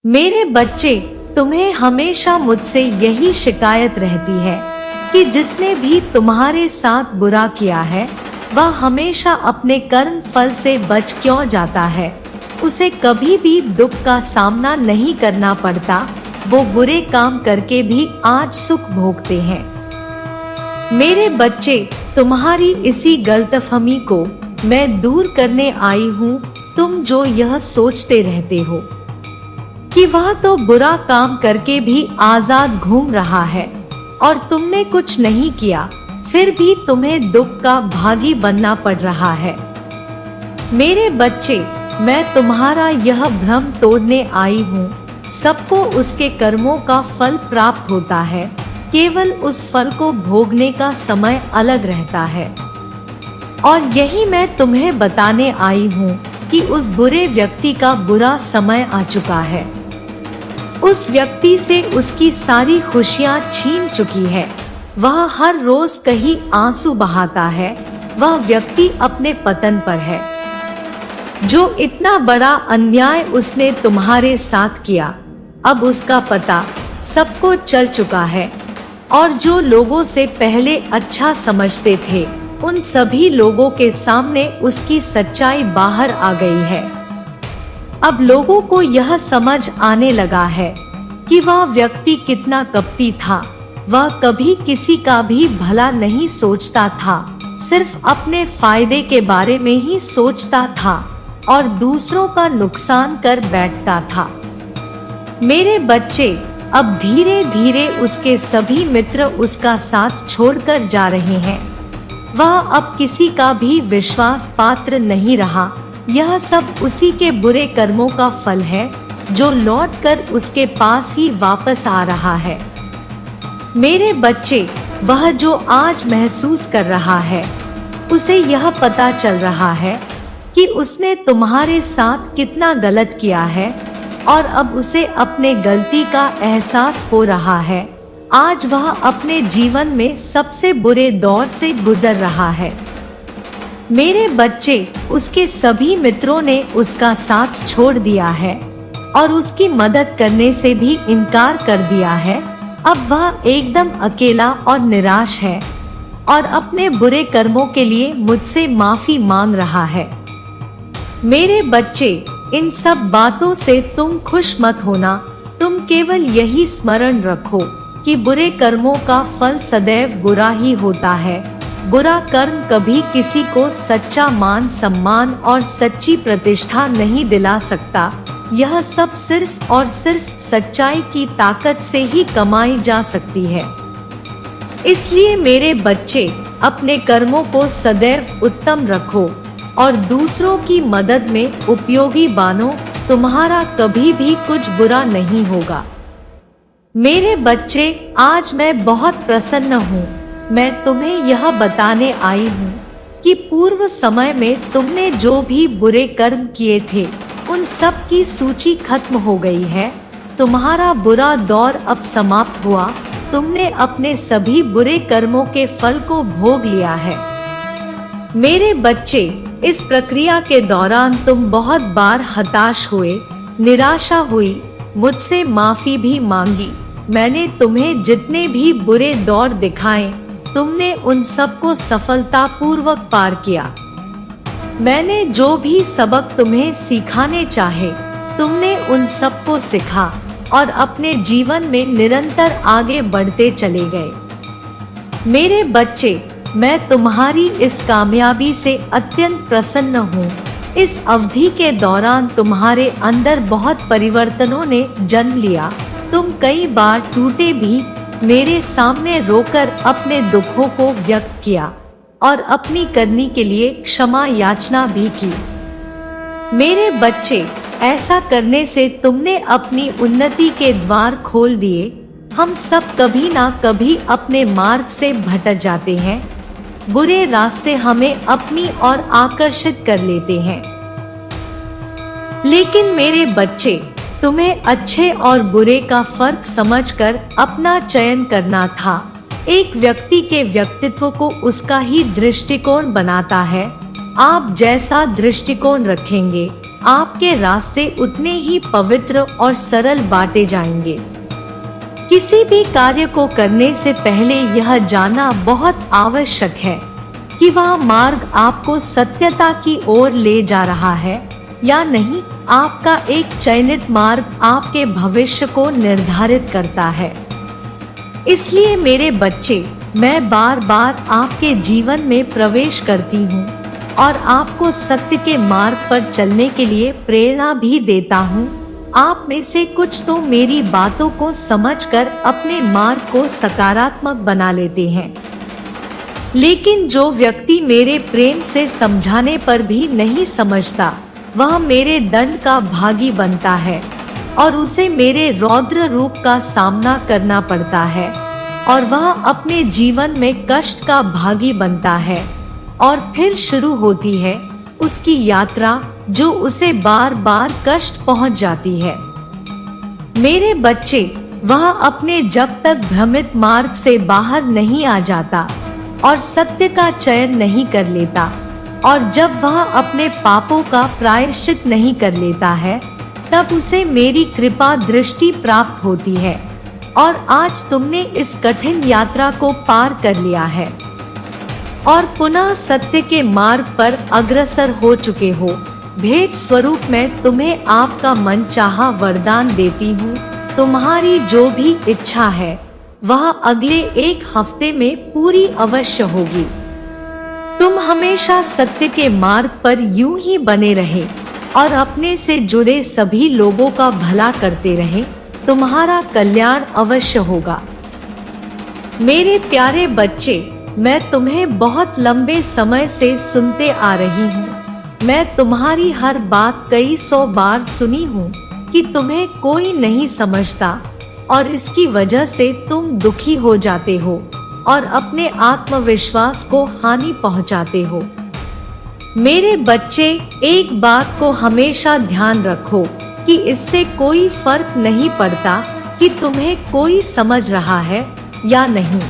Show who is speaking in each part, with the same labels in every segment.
Speaker 1: मेरे बच्चे, तुम्हें हमेशा मुझसे यही शिकायत रहती है कि जिसने भी तुम्हारे साथ बुरा किया है वह हमेशा अपने कर्म फल से बच क्यों जाता है। उसे कभी भी दुख का सामना नहीं करना पड़ता। वो बुरे काम करके भी आज सुख भोगते हैं। मेरे बच्चे, तुम्हारी इसी गलतफहमी को मैं दूर करने आई हूँ। तुम जो यह सोचते रहते हो कि वह तो बुरा काम करके भी आजाद घूम रहा है और तुमने कुछ नहीं किया, फिर भी तुम्हें दुख का भागी बनना पड़ रहा है। मेरे बच्चे, मैं तुम्हारा यह भ्रम तोड़ने आई हूँ। सबको उसके कर्मों का फल प्राप्त होता है, केवल उस फल को भोगने का समय अलग रहता है। और यही मैं तुम्हें बताने आई हूँ कि उस बुरे व्यक्ति का बुरा समय आ चुका है। उस व्यक्ति से उसकी सारी खुशियाँ छीन चुकी है। वह हर रोज कहीं आंसू बहाता है। वह व्यक्ति अपने पतन पर है। जो इतना बड़ा अन्याय उसने तुम्हारे साथ किया, अब उसका पता सबको चल चुका है। और जो लोगों से पहले अच्छा समझते थे, उन सभी लोगों के सामने उसकी सच्चाई बाहर आ गई है। अब लोगों को यह समझ आने लगा है कि वह व्यक्ति कितना कपटी था। वह कभी किसी का भी भला नहीं सोचता था, सिर्फ अपने फायदे के बारे में ही सोचता था और दूसरों का नुकसान कर बैठता था। मेरे बच्चे, अब धीरे धीरे उसके सभी मित्र उसका साथ छोड़कर जा रहे हैं। वह अब किसी का भी विश्वास पात्र नहीं रहा। यह सब उसी के बुरे कर्मों का फल है जो लौटकर उसके पास ही वापस आ रहा है। मेरे बच्चे, वह जो आज महसूस कर रहा है, उसे यह पता चल रहा है कि उसने तुम्हारे साथ कितना गलत किया है और अब उसे अपने गलती का एहसास हो रहा है। आज वह अपने जीवन में सबसे बुरे दौर से गुजर रहा है। मेरे बच्चे, उसके सभी मित्रों ने उसका साथ छोड़ दिया है और उसकी मदद करने से भी इनकार कर दिया है। अब वह एकदम अकेला और निराश है और अपने बुरे कर्मों के लिए मुझसे माफी मांग रहा है। मेरे बच्चे, इन सब बातों से तुम खुश मत होना। तुम केवल यही स्मरण रखो कि बुरे कर्मों का फल सदैव बुरा ही होता है। बुरा कर्म कभी किसी को सच्चा मान सम्मान और सच्ची प्रतिष्ठा नहीं दिला सकता। यह सब सिर्फ और सिर्फ सच्चाई की ताकत से ही कमाई जा सकती है। इसलिए मेरे बच्चे, अपने कर्मों को सदैव उत्तम रखो और दूसरों की मदद में उपयोगी बनो। तुम्हारा कभी भी कुछ बुरा नहीं होगा। मेरे बच्चे, आज मैं बहुत प्रसन्न हूँ। मैं तुम्हें यह बताने आई हूँ कि पूर्व समय में तुमने जो भी बुरे कर्म किए थे, उन सब की सूची खत्म हो गई है। तुम्हारा बुरा दौर अब समाप्त हुआ। तुमने अपने सभी बुरे कर्मों के फल को भोग लिया है। मेरे बच्चे, इस प्रक्रिया के दौरान तुम बहुत बार हताश हुए, निराशा हुई, मुझसे माफी भी मांगी। मैंने तुम्हें जितने भी बुरे दौर दिखाए, तुमने उन सबको सफलतापूर्वक पार किया। मैंने जो भी सबक तुम्हें सिखाने चाहे, तुमने उन सबको सिखा और अपने जीवन में निरंतर आगे बढ़ते चले गए। मेरे बच्चे, मैं तुम्हारी इस कामयाबी से अत्यंत प्रसन्न हूँ। इस अवधि के दौरान तुम्हारे अंदर बहुत परिवर्तनों ने जन्म लिया। तुम कई बार टूटे भी, मेरे सामने रोकर अपने दुखों को व्यक्त किया और अपनी करनी के लिए क्षमा याचना भी की। मेरे बच्चे, ऐसा करने से तुमने अपनी उन्नति के द्वार खोल दिए। हम सब कभी ना कभी अपने मार्ग से भटक जाते हैं। बुरे रास्ते हमें अपनी ओर आकर्षित कर लेते हैं। लेकिन मेरे बच्चे, तुम्हें अच्छे और बुरे का फर्क समझकर अपना चयन करना था। एक व्यक्ति के व्यक्तित्व को उसका ही दृष्टिकोण बनाता है। आप जैसा दृष्टिकोण रखेंगे, आपके रास्ते उतने ही पवित्र और सरल बांटे जाएंगे। किसी भी कार्य को करने से पहले यह जानना बहुत आवश्यक है कि वह मार्ग आपको सत्यता की ओर ले जा रहा है या नहीं। आपका एक चयनित मार्ग आपके भविष्य को निर्धारित करता है। इसलिए मेरे बच्चे, मैं बार बार आपके जीवन में प्रवेश करती हूँ और आपको सत्य के मार्ग पर चलने के लिए प्रेरणा भी देता हूँ। आप में से कुछ तो मेरी बातों को समझकर अपने मार्ग को सकारात्मक बना लेते हैं, लेकिन जो व्यक्ति मेरे प्रेम से समझाने पर भी नहीं समझता, वह मेरे दंड का भागी बनता है और उसे मेरे रौद्र रूप का सामना करना पड़ता है और वह अपने जीवन में कष्ट का भागी बनता है। और फिर शुरू होती है उसकी यात्रा, जो उसे बार बार कष्ट पहुंच जाती है। मेरे बच्चे, वह अपने जब तक भ्रमित मार्ग से बाहर नहीं आ जाता और सत्य का चयन नहीं कर लेता, और जब वह अपने पापों का प्रायश्चित नहीं कर लेता है, तब उसे मेरी कृपा दृष्टि प्राप्त होती है और आज तुमने इस कठिन यात्रा को पार कर लिया है और पुनः सत्य के मार्ग पर अग्रसर हो चुके हो। भेंट स्वरूप मैं तुम्हें आपका मनचाहा वरदान देती हूँ। तुम्हारी जो भी इच्छा है वह अगले 1 हफ्ते में पूरी अवश्य होगी। तुम हमेशा सत्य के मार्ग पर यूं ही बने रहे और अपने से जुड़े सभी लोगों का भला करते रहे। तुम्हारा कल्याण अवश्य होगा। मेरे प्यारे बच्चे, मैं तुम्हें बहुत लंबे समय से सुनते आ रही हूँ। मैं तुम्हारी हर बात कई 100 बार सुनी हूँ कि तुम्हें कोई नहीं समझता और इसकी वजह से तुम दुखी हो जाते हो और अपने आत्मविश्वास को हानि पहुँचाते हो। मेरे बच्चे, एक बात को हमेशा ध्यान रखो कि इससे कोई फर्क नहीं पड़ता कि तुम्हें कोई समझ रहा है या नहीं,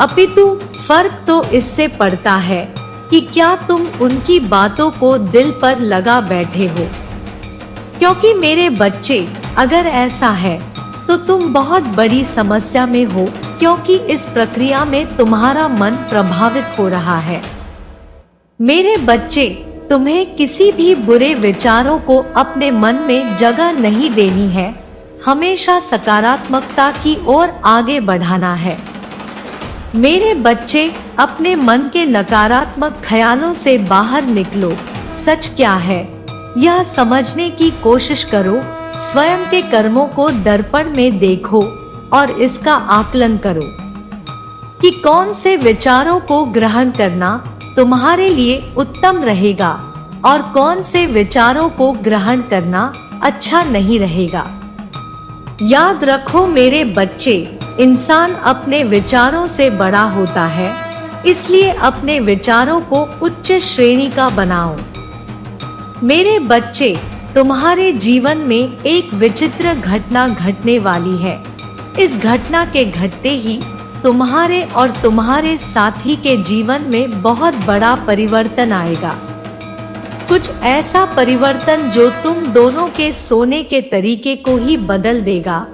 Speaker 1: अपितु फर्क तो इससे पड़ता है कि क्या तुम उनकी बातों को दिल पर लगा बैठे हो। क्योंकि मेरे बच्चे, अगर ऐसा है तो तुम बहुत बड़ी समस्या में हो, क्योंकि इस प्रक्रिया में तुम्हारा मन प्रभावित हो रहा है। मेरे बच्चे, तुम्हें किसी भी बुरे विचारों को अपने मन में जगह नहीं देनी है। हमेशा सकारात्मकता की ओर आगे बढ़ाना है। मेरे बच्चे, अपने मन के नकारात्मक ख्यालों से बाहर निकलो। सच क्या है, यह समझने की कोशिश करो। स्वयं के कर्मों को दर्पण में देखो और इसका आकलन करो कि कौन से विचारों को ग्रहण करना तुम्हारे लिए उत्तम रहेगा और कौन से विचारों को ग्रहण करना अच्छा नहीं रहेगा। याद रखो मेरे बच्चे, इंसान अपने विचारों से बड़ा होता है, इसलिए अपने विचारों को उच्च श्रेणी का बनाओ। मेरे बच्चे, तुम्हारे जीवन में एक विचित्र घटना घटने वाली है। इस घटना के घटते ही तुम्हारे और तुम्हारे साथी के जीवन में बहुत बड़ा परिवर्तन आएगा। कुछ ऐसा परिवर्तन जो तुम दोनों के सोने के तरीके को ही बदल देगा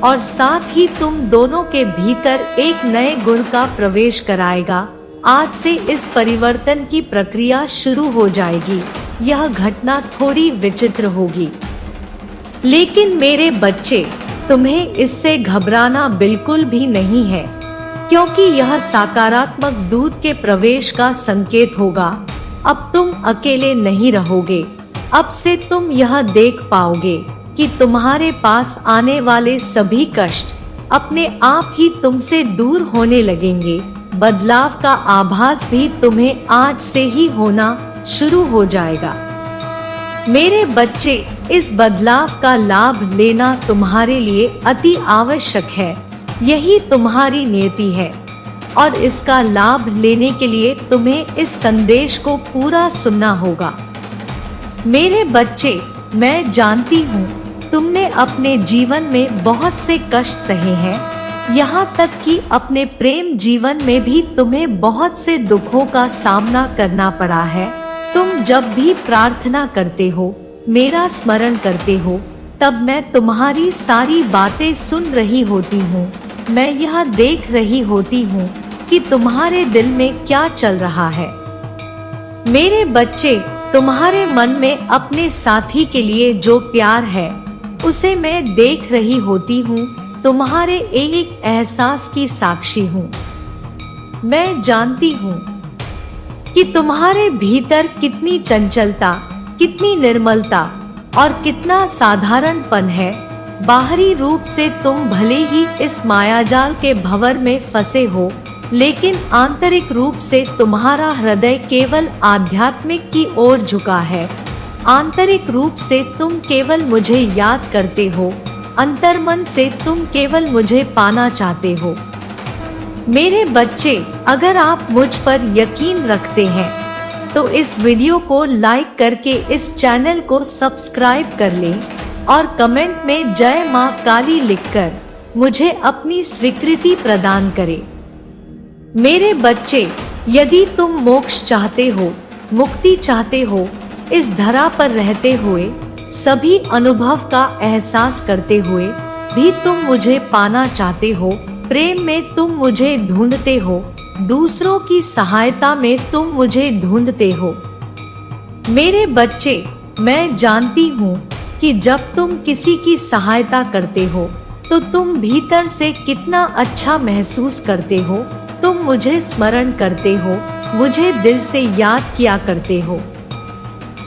Speaker 1: और साथ ही तुम दोनों के भीतर एक नए गुण का प्रवेश कराएगा। आज से इस परिवर्तन की प्रक्रिया शुरू हो जाएगी। यह घटना थोड़ी विचित्र होगी, लेकिन मेरे बच्चे, तुम्हें इससे घबराना बिल्कुल भी नहीं है, क्योंकि यह सकारात्मक दूत के प्रवेश का संकेत होगा। अब तुम अकेले नहीं रहोगे। अब से तुम यह देख पाओगे कि तुम्हारे पास आने वाले सभी कष्ट अपने आप ही तुमसे दूर होने लगेंगे। बदलाव का आभास भी तुम्हें आज से ही होना शुरू हो जाएगा। मेरे बच्चे, इस बदलाव का लाभ लेना तुम्हारे लिए अति आवश्यक है। यही तुम्हारी नियति है और इसका लाभ लेने के लिए तुम्हें इस संदेश को पूरा सुनना होगा। मेरे बच्चे, मैं जानती हूँ तुमने अपने जीवन में बहुत से कष्ट सहे हैं, यहाँ तक कि अपने प्रेम जीवन में भी तुम्हें बहुत से दुखों का सामना करना पड़ा है। तुम तुम जब भी प्रार्थना करते हो, मेरा स्मरण करते हो, तब मैं तुम्हारी सारी बातें सुन रही होती हूँ। मैं यह देख रही होती हूँ कि तुम्हारे दिल में क्या चल रहा है। मेरे बच्चे, तुम्हारे मन में अपने साथी के लिए जो प्यार है, उसे मैं देख रही होती हूँ। तुम्हारे एक एहसास की साक्षी हूँ। मैं जानती हूँ कि तुम्हारे भीतर कितनी चंचलता, कितनी निर्मलता और कितना साधारणपन है। बाहरी रूप से तुम भले ही इस मायाजाल के भंवर में फंसे हो, लेकिन आंतरिक रूप से तुम्हारा हृदय केवल आध्यात्मिक की ओर झुका है। आंतरिक रूप से तुम केवल मुझे याद करते हो, अंतर्मन से तुम केवल मुझे पाना चाहते हो। मेरे बच्चे, अगर आप मुझ पर यकीन रखते हैं तो इस वीडियो को लाइक करके इस चैनल को सब्सक्राइब कर लें और कमेंट में जय मां काली लिखकर मुझे अपनी स्वीकृति प्रदान करें। मेरे बच्चे, यदि तुम मोक्ष चाहते हो, मुक्ति चाहते हो, इस धरा पर रहते हुए, सभी अनुभव का एहसास करते हुए भी तुम मुझे पाना चाहते हो, प्रेम में तुम मुझे ढूंढते हो, दूसरों की सहायता में तुम मुझे ढूंढते हो। मेरे बच्चे, मैं जानती हूँ कि जब तुम किसी की सहायता करते हो तो तुम भीतर से कितना अच्छा महसूस करते हो। तुम मुझे स्मरण करते हो, मुझे दिल से याद किया करते हो।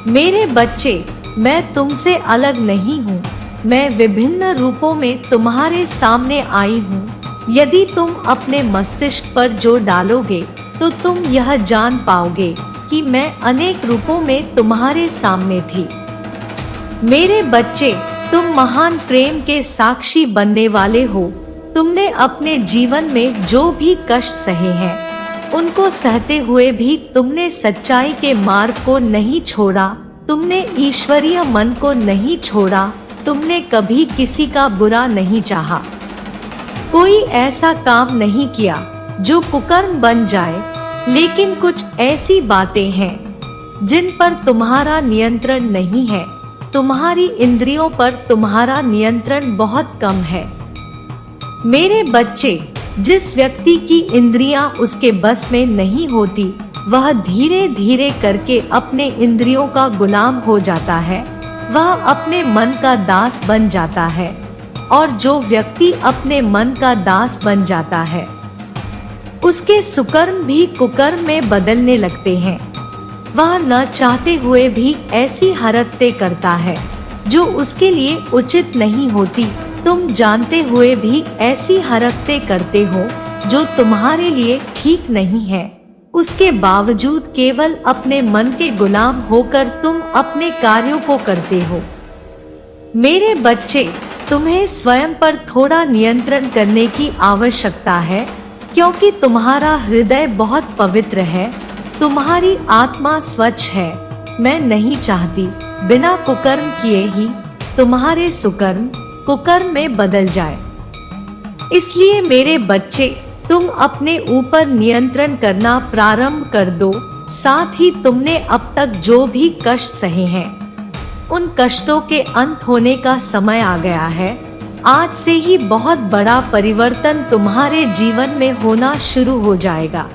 Speaker 1: मेरे बच्चे, मैं तुमसे अलग नहीं हूँ। मैं विभिन्न रूपों में तुम्हारे सामने आई हूँ। यदि तुम अपने मस्तिष्क पर जोर डालोगे तो तुम यह जान पाओगे कि मैं अनेक रूपों में तुम्हारे सामने थी। मेरे बच्चे, तुम महान प्रेम के साक्षी बनने वाले हो। तुमने अपने जीवन में जो भी कष्ट सहे हैं, उनको सहते हुए भी तुमने सच्चाई के मार्ग को नहीं छोड़ा। तुमने ईश्वरीय मन को नहीं छोड़ा। तुमने कभी किसी का बुरा नहीं चाहा। कोई ऐसा काम नहीं किया जो कुकर्म बन जाए। लेकिन कुछ ऐसी बातें हैं जिन पर तुम्हारा नियंत्रण नहीं है। तुम्हारी इंद्रियों पर तुम्हारा नियंत्रण बहुत कम है। मेरे बच्चे, जिस व्यक्ति की इंद्रियां उसके बस में नहीं होती, वह धीरे धीरे करके अपने इंद्रियों का गुलाम हो जाता है। वह अपने मन का दास बन जाता है। और जो व्यक्ति अपने मन का दास बन जाता है, उसके सुकर्म भी कुकर्म में बदलने लगते हैं। वह न चाहते हुए भी ऐसी हरकतें करता है जो उसके लिए उचित नहीं होती। तुम जानते हुए भी ऐसी हरकतें करते हो जो तुम्हारे लिए ठीक नहीं है। उसके बावजूद केवल अपने मन के गुलाम होकर तुम अपने कार्यों को करते हो। मेरे बच्चे, तुम्हें स्वयं पर थोड़ा नियंत्रण करने की आवश्यकता है, क्योंकि तुम्हारा हृदय बहुत पवित्र है। तुम्हारी आत्मा स्वच्छ है। मैं नहीं चाहती बिना कुकर्म किए ही तुम्हारे सुकर्म कुकर्म में बदल जाए। इसलिए मेरे बच्चे, तुम अपने ऊपर नियंत्रण करना प्रारंभ कर दो। साथ ही तुमने अब तक जो भी कष्ट सहे हैं, उन कष्टों के अंत होने का समय आ गया है। आज से ही बहुत बड़ा परिवर्तन तुम्हारे जीवन में होना शुरू हो जाएगा।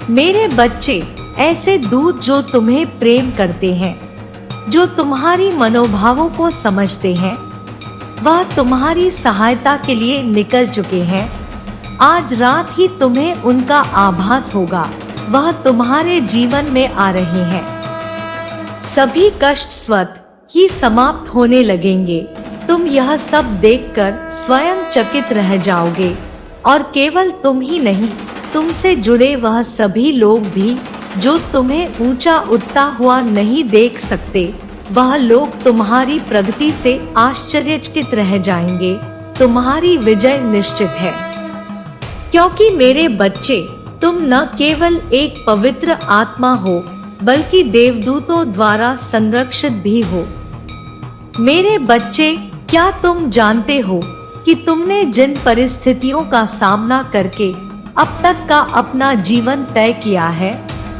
Speaker 1: मेरे बच्चे, ऐसे दूत जो तुम्हें प्रेम करते हैं, जो तुम्हारी मनोभावों को समझते हैं, वह तुम्हारी सहायता के लिए निकल चुके हैं। आज रात ही तुम्हें उनका आभास होगा। वह तुम्हारे जीवन में आ रहे हैं। सभी कष्ट स्वतः ही समाप्त होने लगेंगे। तुम यह सब देखकर स्वयं चकित रह जाओगे। और केवल तुम ही नहीं, तुमसे जुड़े वह सभी लोग भी जो तुम्हें ऊंचा उठता हुआ नहीं देख सकते, वह लोग तुम्हारी प्रगति से आश्चर्यचकित रह जाएंगे। तुम्हारी विजय निश्चित है, क्योंकि मेरे बच्चे, तुम न केवल एक पवित्र आत्मा हो, बल्कि देवदूतों द्वारा संरक्षित भी हो। मेरे बच्चे, क्या तुम जानते हो कि तुमने जिन परिस्थितियों का सामना करके अब तक का अपना जीवन तय किया है,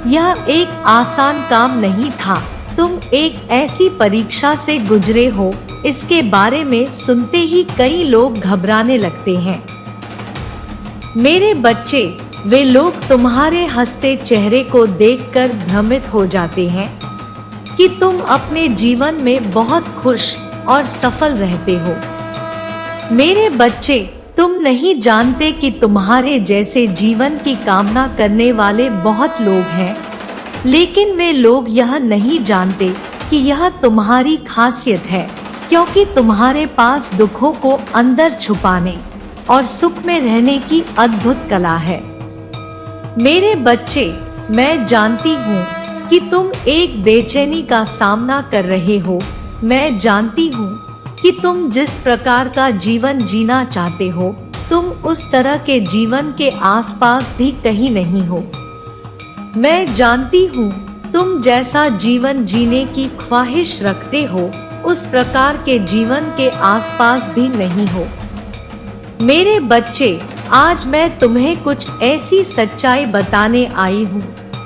Speaker 1: यह एक आसान काम नहीं था। तुम एक ऐसी परीक्षा से गुजरे हो, इसके बारे में सुनते ही कई लोग घबराने लगते हैं। मेरे बच्चे, वे लोग तुम्हारे हंसते चेहरे को देखकर भ्रमित हो जाते हैं कि तुम अपने जीवन में बहुत खुश और सफल रहते हो। मेरे बच्चे, तुम नहीं जानते कि तुम्हारे जैसे जीवन की कामना करने वाले बहुत लोग हैं, लेकिन वे लोग यह नहीं जानते कि यह तुम्हारी खासियत है, क्योंकि तुम्हारे पास दुखों को अंदर छुपाने और सुख में रहने की अद्भुत कला है। मेरे बच्चे, मैं जानती हूँ कि तुम एक बेचैनी का सामना कर रहे हो। मैं जानती हूँ कि तुम जिस प्रकार का जीवन जीना चाहते हो, तुम उस तरह के जीवन के आसपास भी कहीं नहीं हो। मैं जानती हूँ तुम जैसा जीवन जीने की ख्वाहिश रखते हो, उस प्रकार के जीवन के आसपास भी नहीं हो। मेरे बच्चे, आज मैं तुम्हें कुछ ऐसी सच्चाई बताने आई हूँ।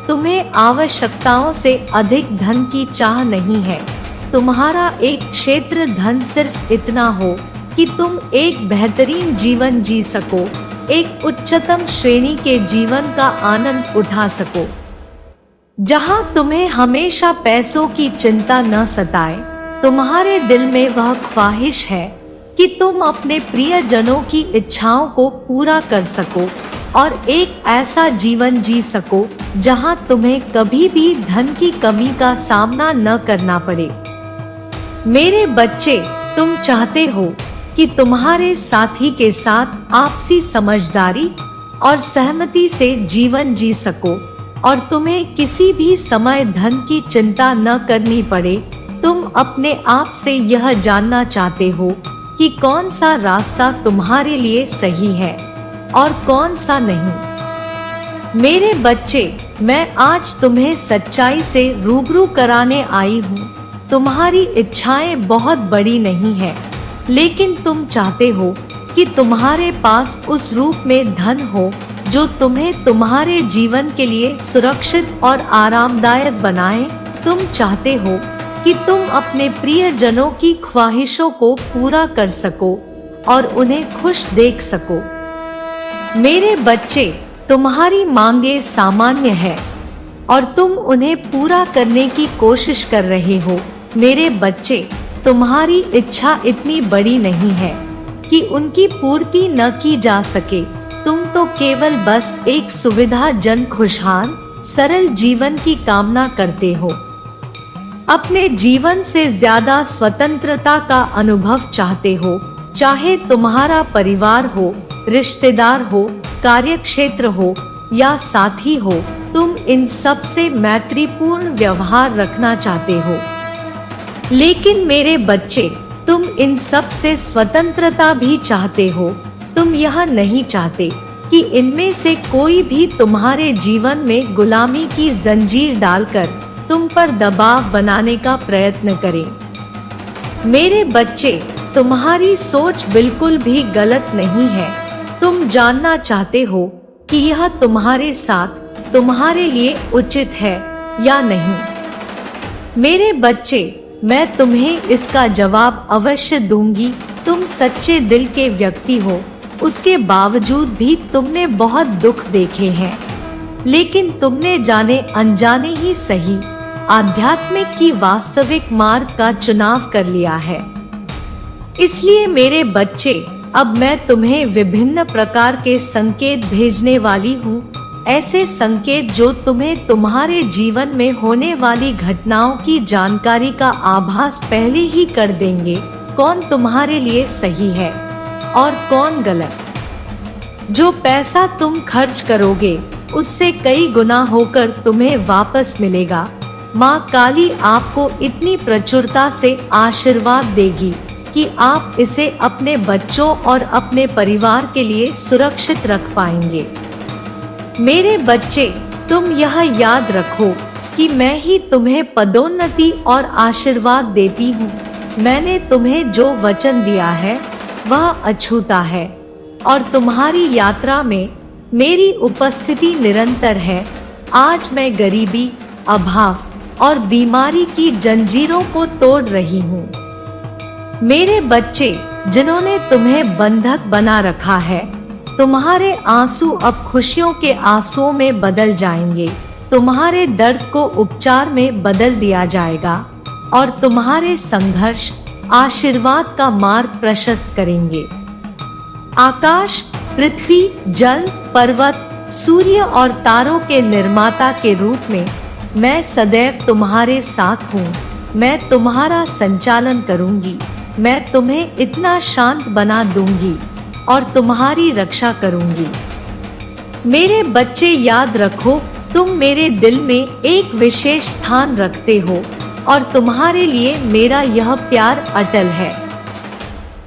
Speaker 1: तुम्हें आवश्यकताओं से अधिक धन की चाह नहीं है। तुम्हारा एक क्षेत्र धन सिर्फ इतना हो कि तुम एक बेहतरीन जीवन जी सको, एक उच्चतम श्रेणी के जीवन का आनंद उठा सको, जहां तुम्हें हमेशा पैसों की चिंता न सताए। तुम्हारे दिल में वह ख्वाहिश है कि तुम अपने प्रियजनों की इच्छाओं को पूरा कर सको और एक ऐसा जीवन जी सको जहां तुम्हें कभी भी धन की कमी का सामना न करना पड़े। मेरे बच्चे, तुम चाहते हो कि तुम्हारे साथी के साथ आपसी समझदारी और सहमति से जीवन जी सको और तुम्हें किसी भी समय धन की चिंता न करनी पड़े। तुम अपने आप से यह जानना चाहते हो कि कौन सा रास्ता तुम्हारे लिए सही है और कौन सा नहीं। मेरे बच्चे, मैं आज तुम्हें सच्चाई से रूबरू कराने आई हूँ। तुम्हारी इच्छाएं बहुत बड़ी नहीं है, लेकिन तुम चाहते हो कि तुम्हारे पास उस रूप में धन हो जो तुम्हें तुम्हारे जीवन के लिए सुरक्षित और आरामदायक बनाए। तुम चाहते हो कि तुम अपने प्रियजनों की ख्वाहिशों को पूरा कर सको और उन्हें खुश देख सको। मेरे बच्चे, तुम्हारी मांगे सामान्य है और तुम उन्हें पूरा करने की कोशिश कर रहे हो। मेरे बच्चे, तुम्हारी इच्छा इतनी बड़ी नहीं है कि उनकी पूर्ति न की जा सके। तुम तो केवल बस एक सुविधाजनक, खुशहाल, सरल जीवन की कामना करते हो। अपने जीवन से ज्यादा स्वतंत्रता का अनुभव चाहते हो, चाहे तुम्हारा परिवार हो, रिश्तेदार हो, कार्यक्षेत्र हो या साथी हो। तुम इन सब से मैत्रीपूर्ण व्यवहार रखना चाहते हो। लेकिन मेरे बच्चे, तुम इन सब से स्वतंत्रता भी चाहते हो। तुम यह नहीं चाहते कि इनमें से कोई भी तुम्हारे जीवन में गुलामी की जंजीर डालकर तुम पर दबाव बनाने का प्रयत्न करे। मेरे बच्चे, तुम्हारी सोच बिल्कुल भी गलत नहीं है। तुम जानना चाहते हो कि यह तुम्हारे साथ तुम्हारे लिए उचित है या नहीं। मेरे बच्चे, मैं तुम्हें इसका जवाब अवश्य दूंगी। तुम सच्चे दिल के व्यक्ति हो, उसके बावजूद भी तुमने बहुत दुख देखे हैं, लेकिन तुमने जाने अनजाने ही सही आध्यात्मिक की वास्तविक मार्ग का चुनाव कर लिया है। इसलिए मेरे बच्चे, अब मैं तुम्हें विभिन्न प्रकार के संकेत भेजने वाली हूँ, ऐसे संकेत जो तुम्हें तुम्हारे जीवन में होने वाली घटनाओं की जानकारी का आभास पहले ही कर देंगे। कौन तुम्हारे लिए सही है और कौन गलत। जो पैसा तुम खर्च करोगे उससे कई गुना होकर तुम्हें वापस मिलेगा। माँ काली आपको इतनी प्रचुरता से आशीर्वाद देगी कि आप इसे अपने बच्चों और अपने परिवार के लिए सुरक्षित रख पाएंगे। मेरे बच्चे, तुम यह याद रखो कि मैं ही तुम्हें पदोन्नति और आशीर्वाद देती हूँ। मैंने तुम्हें जो वचन दिया है वह अछूता है और तुम्हारी यात्रा में मेरी उपस्थिति निरंतर है। आज मैं गरीबी, अभाव और बीमारी की जंजीरों को तोड़ रही हूँ। मेरे बच्चे, जिन्होंने तुम्हें बंधक बना रखा है, तुम्हारे आंसू अब खुशियों के आंसुओं में बदल जाएंगे। तुम्हारे दर्द को उपचार में बदल दिया जाएगा और तुम्हारे संघर्ष आशीर्वाद का मार्ग प्रशस्त करेंगे। आकाश, पृथ्वी, जल, पर्वत, सूर्य और तारों के निर्माता के रूप में मैं सदैव तुम्हारे साथ हूँ। मैं तुम्हारा संचालन करूँगी। मैं तुम्हें इतना शांत बना दूंगी और तुम्हारी रक्षा करूंगी। मेरे बच्चे, याद रखो, तुम मेरे दिल में एक विशेष स्थान रखते हो और तुम्हारे लिए मेरा यह प्यार अटल है।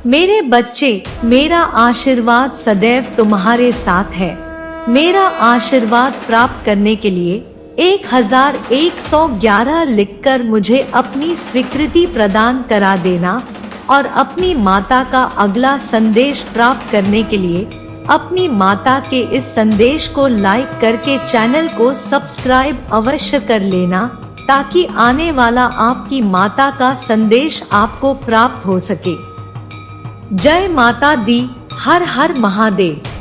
Speaker 1: मेरे बच्चे, मेरा आशीर्वाद सदैव तुम्हारे साथ है। मेरा आशीर्वाद प्राप्त करने के लिए 1111 लिखकर मुझे अपनी स्वीकृति प्रदान करा देना और अपनी माता का अगला संदेश प्राप्त करने के लिए अपनी माता के इस संदेश को लाइक करके चैनल को सब्सक्राइब अवश्य कर लेना, ताकि आने वाला आपकी माता का संदेश आपको प्राप्त हो सके। जय माता दी। हर हर महादेव।